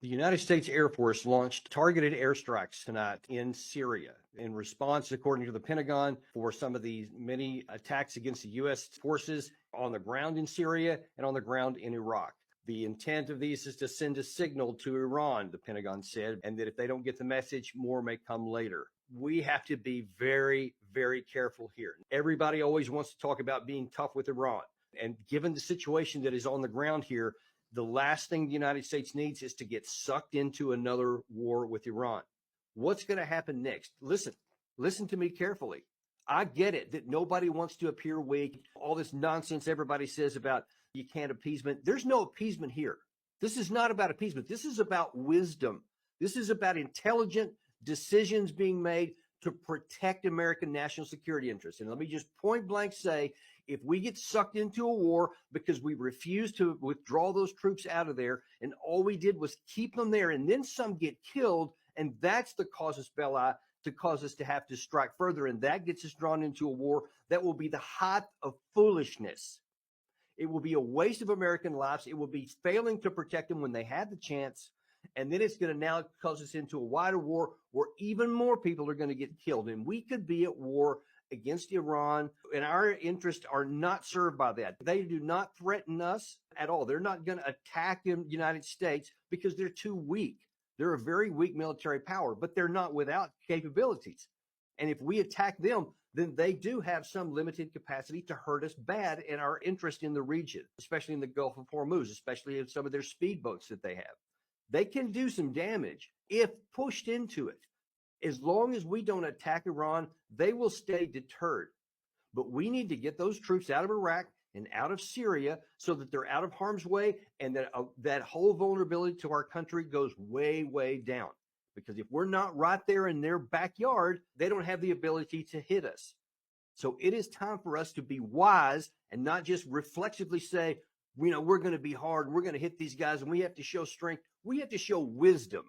The United States Air Force launched targeted airstrikes tonight in Syria in response, according to the Pentagon, for some of these many attacks against the U.S. forces on the ground in Syria and on the ground in Iraq. The intent of these is to send a signal to Iran, the Pentagon said, and that if they don't get the message, more may come later. We have to be very, very careful here. Everybody always wants to talk about being tough with Iran. And given the situation that is on the ground here, the last thing the United States needs is to get sucked into another war with Iran. What's going to happen next? Listen to me carefully. I get it that nobody wants to appear weak. All this nonsense everybody says about you can't appeasement. There's no appeasement here. This is not about appeasement. This is about wisdom. This is about intelligent decisions being made to protect American national security interests. And let me just point blank say, if we get sucked into a war because we refuse to withdraw those troops out of there, and all we did was keep them there, and then some get killed, and that's the casus belli to cause us to have to strike further, and that gets us drawn into a war that will be the height of foolishness. It will be a waste of American lives. It will be failing to protect them when they had the chance. And then it's going to now cause us into a wider war where even more people are going to get killed. And we could be at war against Iran, and our interests are not served by that. They do not threaten us at all. They're not going to attack the United States because they're too weak. They're a very weak military power, but they're not without capabilities. And if we attack them, then they do have some limited capacity to hurt us bad in our interest in the region, especially in the Gulf of Hormuz, especially in some of their speedboats that they have. They can do some damage if pushed into it. As long as we don't attack Iran, they will stay deterred. But we need to get those troops out of Iraq and out of Syria so that they're out of harm's way, and that that whole vulnerability to our country goes way, way down. Because if we're not right there in their backyard, they don't have the ability to hit us. So it is time for us to be wise and not just reflexively say, we're going to be hard, we're going to hit these guys, and we have to show strength. We have to show wisdom.